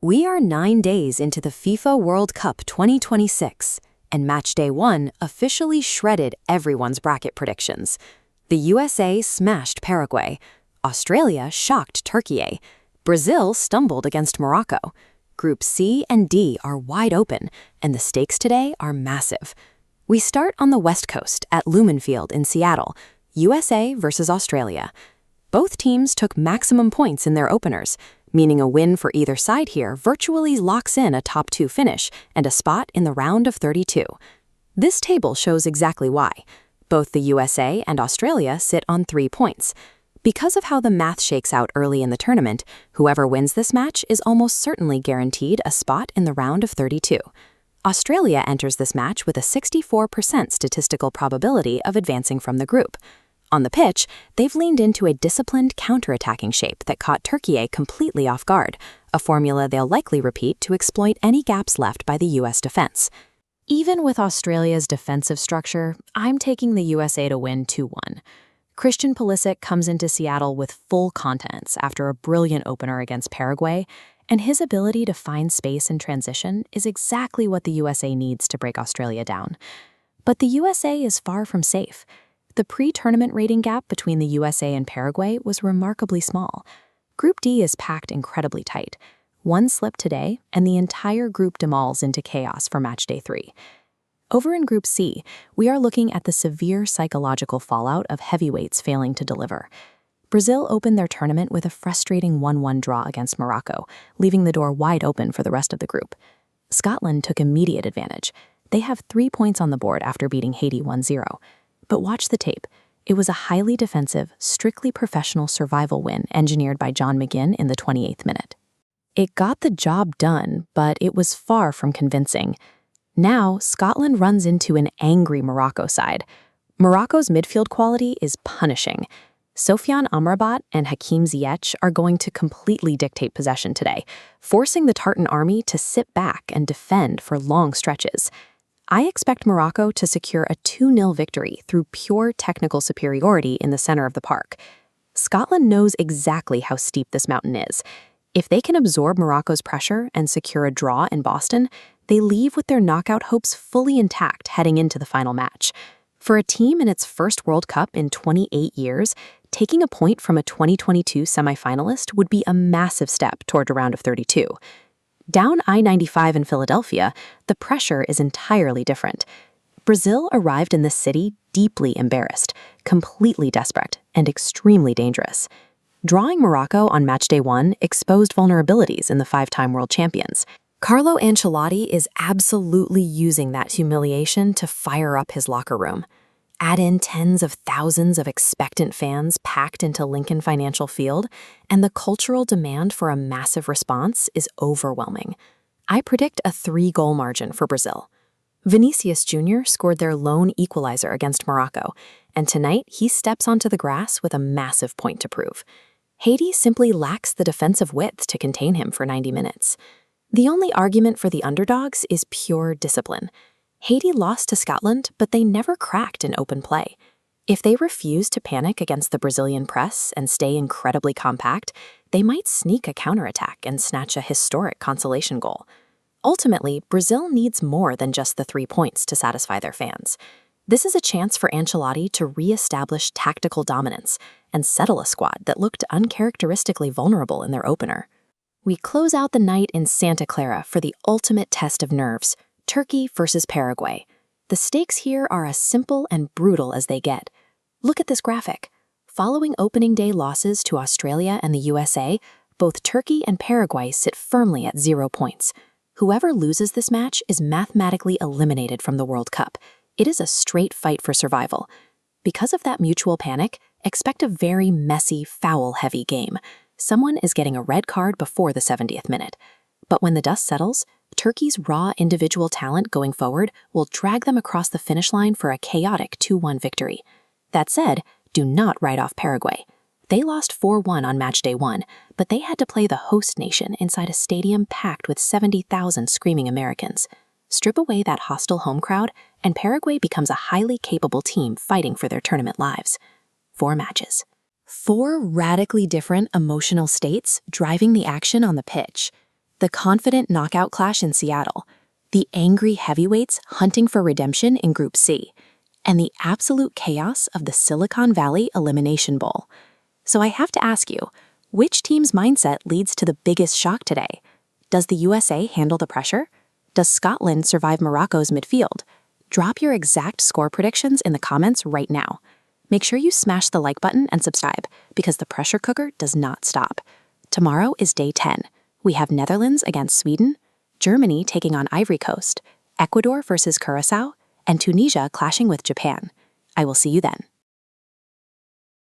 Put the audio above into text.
We are 9 days into the FIFA World Cup 2026, and match day 1 officially shredded everyone's bracket predictions. The USA smashed Paraguay, Australia shocked Türkiye, Brazil stumbled against Morocco. Group C and D are wide open, and the stakes today are massive. We start on the West Coast at Lumen Field in Seattle, USA versus Australia. Both teams took maximum points in their openers, meaning a win for either side here virtually locks in a top 2 finish and a spot in the round of 32. This table shows exactly why. Both the USA and Australia sit on 3 points. Because of how the math shakes out early in the tournament, whoever wins this match is almost certainly guaranteed a spot in the round of 32. Australia enters this match with a 64% statistical probability of advancing from the group. On the pitch, they've leaned into a disciplined counter-attacking shape that caught Türkiye completely off guard, a formula they'll likely repeat to exploit any gaps left by the U.S. defense. Even with Australia's defensive structure, I'm taking the USA to win 2-1. Christian Pulisic comes into Seattle with full confidence after a brilliant opener against Paraguay, and his ability to find space in transition is exactly what the USA needs to break Australia down. But the USA is far from safe. The pre-tournament rating gap between the USA and Paraguay was remarkably small. Group D is packed incredibly tight. One slip today, and the entire group demolls into chaos for match day 3. Over in Group C, we are looking at the severe psychological fallout of heavyweights failing to deliver. Brazil opened their tournament with a frustrating 1-1 draw against Morocco, leaving the door wide open for the rest of the group. Scotland took immediate advantage. They have 3 points on the board after beating Haiti 1-0. But watch the tape. It was a highly defensive, strictly professional survival win engineered by John McGinn in the 28th minute. It got the job done, but it was far from convincing. Now, Scotland runs into an angry Morocco side. Morocco's midfield quality is punishing. Sofiane Amrabat and Hakim Ziyech are going to completely dictate possession today, forcing the Tartan army to sit back and defend for long stretches. I expect Morocco to secure a 2-0 victory through pure technical superiority in the center of the park. Scotland knows exactly how steep this mountain is. If they can absorb Morocco's pressure and secure a draw in Boston, they leave with their knockout hopes fully intact heading into the final match. For a team in its first World Cup in 28 years, taking a point from a 2022 semifinalist would be a massive step toward a round of 32. Down I-95 in Philadelphia, the pressure is entirely different. Brazil arrived in this city deeply embarrassed, completely desperate, and extremely dangerous. Drawing Morocco on match day 1 exposed vulnerabilities in the 5-time world champions. Carlo Ancelotti is absolutely using that humiliation to fire up his locker room. Add in tens of thousands of expectant fans packed into Lincoln Financial Field, and the cultural demand for a massive response is overwhelming. I predict a 3-goal margin for Brazil. Vinicius Jr. scored their lone equalizer against Morocco, and tonight he steps onto the grass with a massive point to prove. Haiti simply lacks the defensive width to contain him for 90 minutes. The only argument for the underdogs is pure discipline. Haiti lost to Scotland, but they never cracked in open play. If they refuse to panic against the Brazilian press and stay incredibly compact, they might sneak a counterattack and snatch a historic consolation goal. Ultimately, Brazil needs more than just the 3 points to satisfy their fans. This is a chance for Ancelotti to re-establish tactical dominance and settle a squad that looked uncharacteristically vulnerable in their opener. We close out the night in Santa Clara for the ultimate test of nerves. Turkey versus Paraguay. The stakes here are as simple and brutal as they get. Look at this graphic. Following opening day losses to Australia and the USA, both Turkey and Paraguay sit firmly at 0 points. Whoever loses this match is mathematically eliminated from the World Cup. It is a straight fight for survival. Because of that mutual panic, expect a very messy, foul-heavy game. Someone is getting a red card before the 70th minute. But when the dust settles, Turkey's raw individual talent going forward will drag them across the finish line for a chaotic 2-1 victory. That said, do not write off Paraguay. They lost 4-1 on match day 1, but they had to play the host nation inside a stadium packed with 70,000 screaming Americans. Strip away that hostile home crowd, and Paraguay becomes a highly capable team fighting for their tournament lives. 4 matches. 4 radically different emotional states driving the action on the pitch. the confident knockout clash in Seattle, the angry heavyweights hunting for redemption in Group C, and the absolute chaos of the Silicon Valley Elimination Bowl. So I have to ask you, which team's mindset leads to the biggest shock today? Does the USA handle the pressure? Does Scotland survive Morocco's midfield? Drop your exact score predictions in the comments right now. Make sure you smash the like button and subscribe, because the pressure cooker does not stop. Tomorrow is day 10. We have Netherlands against Sweden, Germany taking on Ivory Coast, Ecuador versus Curaçao, and Tunisia clashing with Japan. I will see you then.